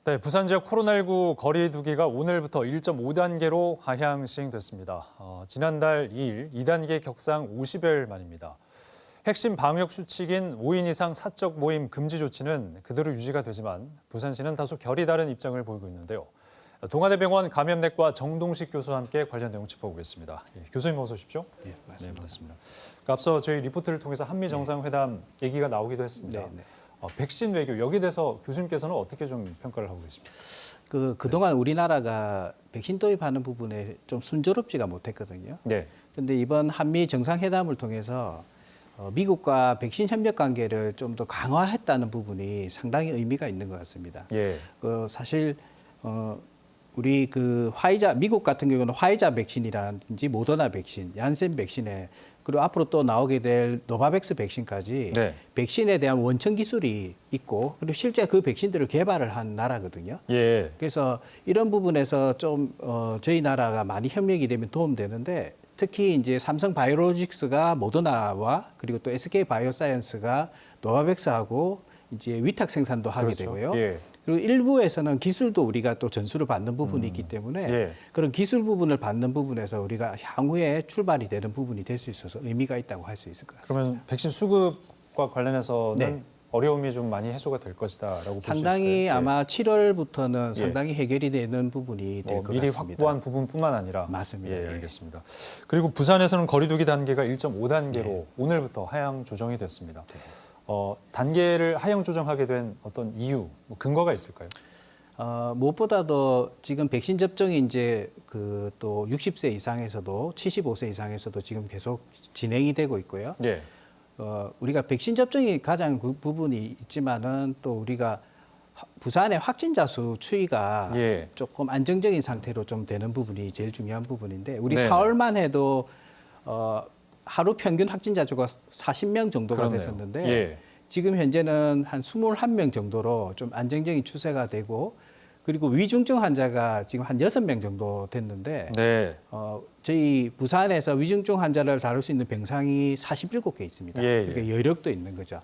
네, 부산 지역 코로나19 거리 두기가 오늘부터 1.5단계로 하향 시행됐습니다. 지난달 2일 2단계 격상 50여일 만입니다. 핵심 방역 수칙인 5인 이상 사적 모임 금지 조치는 그대로 유지가 되지만 부산시는 다소 결이 다른 입장을 보이고 있는데요. 동아대병원 감염내과 정동식 교수와 함께 관련 내용 짚어보겠습니다. 교수님 어서 오십시오. 네, 맞습니다. 네, 반갑습니다. 앞서 저희 리포트를 통해서 한미 정상회담 얘기가 나오기도 했습니다. 백신 외교 여기에 대해서 교수님께서는 어떻게 좀 평가를 하고 계십니까? 그동안 우리나라가 백신 도입하는 부분에 좀 순조롭지가 못했거든요. 네. 그런데 이번 한미 정상회담을 통해서 미국과 백신 협력 관계를 좀 더 강화했다는 부분이 상당히 의미가 있는 것 같습니다. 예. 사실 우리 화이자 미국 같은 경우는 화이자 백신이라든지 모더나 백신, 얀센 백신에 그리고 앞으로 또 나오게 될 노바백스 백신까지 네. 백신에 대한 원천 기술이 있고 그리고 실제 그 백신들을 개발을 한 나라거든요. 예. 그래서 이런 부분에서 좀 저희 나라가 많이 협력이 되면 도움되는데 특히 이제 삼성 바이오로직스가 모더나와 그리고 또 SK 바이오사이언스가 노바백스하고 이제 위탁 생산도 하게 그렇죠. 되고요. 예. 그리고 일부에서는 기술도 우리가 또 전수를 받는 부분이 있기 때문에 예. 그런 기술 부분을 받는 부분에서 우리가 향후에 출발이 되는 부분이 될 수 있어서 의미가 있다고 할 수 있을 것 같습니다. 그러면 백신 수급과 관련해서는 네. 어려움이 좀 많이 해소가 될 것이다라고 볼 수 있을까요? 상당히 아마 7월부터는 예. 상당히 해결이 되는 부분이 될 것 미리 같습니다. 확보한 부분뿐만 아니라 맞습니다. 예, 예. 알겠습니다. 그리고 부산에서는 거리두기 단계가 1.5단계로 오늘부터 하향 조정이 됐습니다. 단계를 하향 조정하게 된 어떤 이유, 근거가 있을까요? 무엇보다도 지금 백신 접종이 이제 또 60세 이상에서도 75세 이상에서도 지금 계속 진행이 되고 있고요. 예. 우리가 백신 접종이 가장 그 부분이 있지만은 또 우리가 부산의 확진자 수 추이가 예. 조금 안정적인 상태로 좀 되는 부분이 제일 중요한 부분인데 우리 네네. 4월만 해도 하루 평균 확진자 수가 40명 정도가 그렇네요. 됐었는데 예. 지금 현재는 한 21명 정도로 좀 안정적인 추세가 되고 그리고 위중증 환자가 지금 한 6명 정도 됐는데 네. 저희 부산에서 위중증 환자를 다룰 수 있는 병상이 47개 있습니다. 예, 예. 그러니까 여력도 있는 거죠.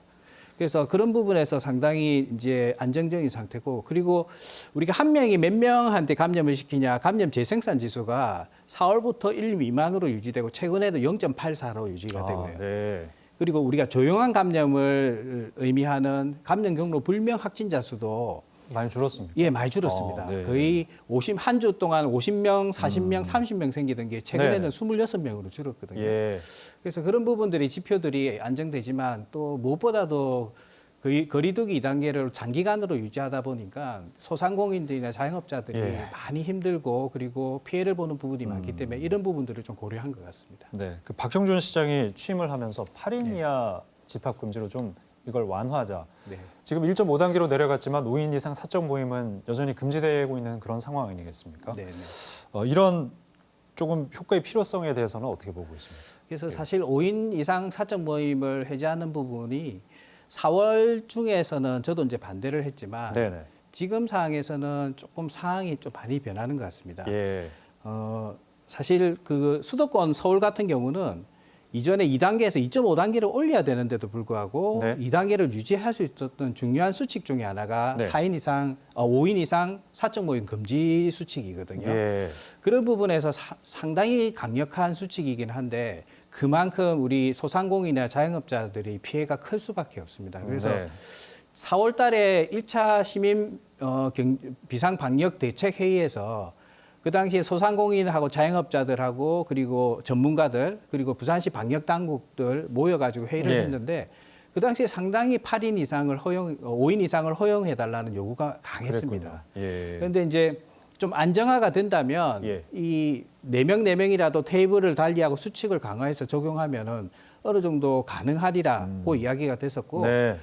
그래서 그런 부분에서 상당히 이제 안정적인 상태고 그리고 우리가 한 명이 몇 명한테 감염을 시키냐 감염 재생산 지수가 4월부터 1 미만으로 유지되고 최근에도 0.84로 유지가 되고요. 네. 그리고 우리가 조용한 감염을 의미하는 감염 경로 불명 확진자 수도 많이 줄었습니다. 예, 많이 줄었습니다. 네. 거의 한 주 동안 50명, 40명, 30명 생기던 게 최근에는 네. 26명으로 줄었거든요. 예. 그래서 그런 부분들이 지표들이 안정되지만 또 무엇보다도 거리두기 2단계를 장기간으로 유지하다 보니까 소상공인들이나 자영업자들이 예. 많이 힘들고 그리고 피해를 보는 부분이 많기 때문에 이런 부분들을 좀 고려한 것 같습니다. 네. 박정준 시장이 취임을 하면서 8인 이하 집합 금지로 좀 이걸 완화하자. 네. 지금 1.5단계로 내려갔지만 5인 이상 사적 모임은 여전히 금지되고 있는 그런 상황 아니겠습니까? 네. 이런 조금 효과의 필요성에 대해서는 어떻게 보고 있습니까? 그래서 사실 5인 이상 사적 모임을 해제하는 부분이 4월 중에서는 저도 이제 반대를 했지만 네네. 지금 상황에서는 조금 상황이 좀 많이 변하는 것 같습니다. 예. 사실 수도권 서울 같은 경우는 이전에 2단계에서 2.5단계를 올려야 되는데도 불구하고 네. 2단계를 유지할 수 있었던 중요한 수칙 중에 하나가 네. 5인 이상 사적 모임 금지 수칙이거든요. 예. 그런 부분에서 상당히 강력한 수칙이긴 한데 그만큼 우리 소상공인이나 자영업자들이 피해가 클 수밖에 없습니다. 그래서 네. 4월 달에 1차 시민 비상방역대책회의에서 그 당시에 소상공인하고 자영업자들하고 그리고 전문가들 그리고 부산시 방역당국들 모여가지고 회의를 예. 했는데 그 당시에 상당히 8인 이상을 5인 이상을 허용해달라는 요구가 강했습니다. 예. 그런데 이제 좀 안정화가 된다면 예. 이 4명, 4명이라도 테이블을 달리하고 수칙을 강화해서 적용하면은 어느 정도 가능하리라고 이야기가 됐었고 네.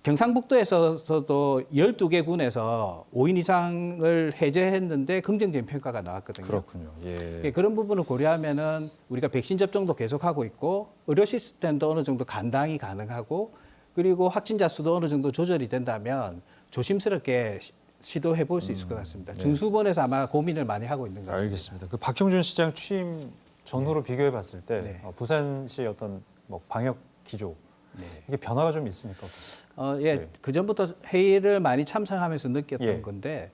경상북도에서도 12개 군에서 5인 이상을 해제했는데 긍정적인 평가가 나왔거든요. 그렇군요. 예. 그런 부분을 고려하면은 우리가 백신 접종도 계속하고 있고 의료 시스템도 어느 정도 감당이 가능하고 그리고 확진자 수도 어느 정도 조절이 된다면 조심스럽게 시도해 볼 수 있을 것 같습니다. 중수본에서 아마 고민을 많이 하고 있는 것 같습니다. 알겠습니다. 박정준 시장 취임 전후로 비교해 봤을 때 네. 부산시의 어떤 방역 기조 이게 변화가 좀 있습니까? 예, 네. 그 전부터 회의를 많이 참석하면서 느꼈던 예. 건데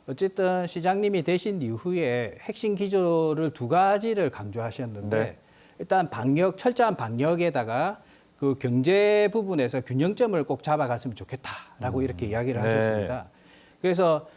어쨌든 시장님이 되신 이후에 핵심 기조를 두 가지를 강조하셨는데 네. 일단 철저한 방역에다가 그 경제 부분에서 균형점을 꼭 잡아갔으면 좋겠다라고 이렇게 이야기를 네. 하셨습니다. 그래서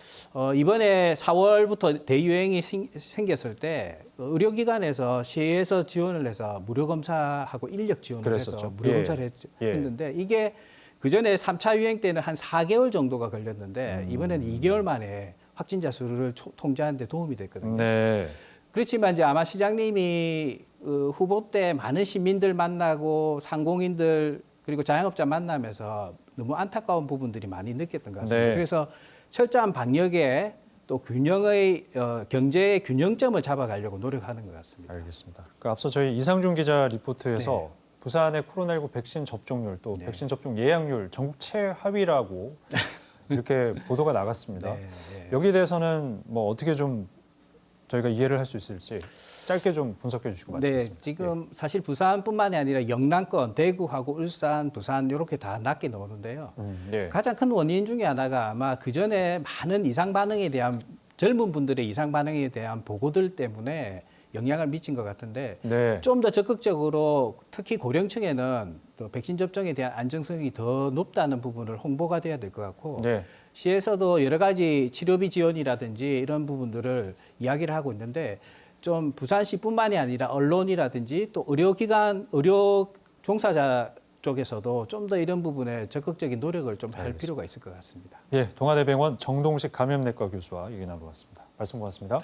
이번에 4월부터 대유행이 생겼을 때 의료기관에서 시에서 지원을 해서 무료 검사하고 인력 지원을 그랬었죠. 해서 무료 예. 검사를 예. 했는데 이게 그 전에 3차 유행 때는 한 4개월 정도가 걸렸는데 이번에는 2개월 만에 확진자 수를 통제하는 데 도움이 됐거든요. 네. 그렇지만 이제 아마 시장님이 후보 때 많은 시민들 만나고 상공인들 그리고 자영업자 만나면서 너무 안타까운 부분들이 많이 느꼈던 것 같습니다. 네. 그래서 철저한 방역에 또 균형의 경제의 균형점을 잡아가려고 노력하는 것 같습니다. 알겠습니다. 앞서 저희 이상준 기자 리포트에서 네. 부산의 코로나19 백신 접종률 또 네. 백신 접종 예약률 전국 최하위라고 이렇게 보도가 나갔습니다. 네, 네. 여기에 대해서는 뭐 어떻게 좀 저희가 이해를 할 수 있을지 짧게 좀 분석해 주시고 네, 마치겠습니다. 지금 사실 부산뿐만이 아니라 영남권, 대구하고 울산, 부산 이렇게 다 낮게 나오는데요. 네. 가장 큰 원인 중에 하나가 아마 그 전에 많은 이상 반응에 대한 젊은 분들의 이상 반응에 대한 보고들 때문에 영향을 미친 것 같은데 네. 좀 더 적극적으로 특히 고령층에는 또 백신 접종에 대한 안정성이 더 높다는 부분을 홍보가 돼야 될 것 같고 네. 시에서도 여러 가지 치료비 지원이라든지 이런 부분들을 이야기를 하고 있는데 좀 부산시뿐만이 아니라 언론이라든지 또 의료기관, 의료 종사자 쪽에서도 좀 더 이런 부분에 적극적인 노력을 좀 할 필요가 있을 것 같습니다. 예, 동아대병원 정동식 감염내과 교수와 얘기 나눠봤습니다. 말씀 고맙습니다.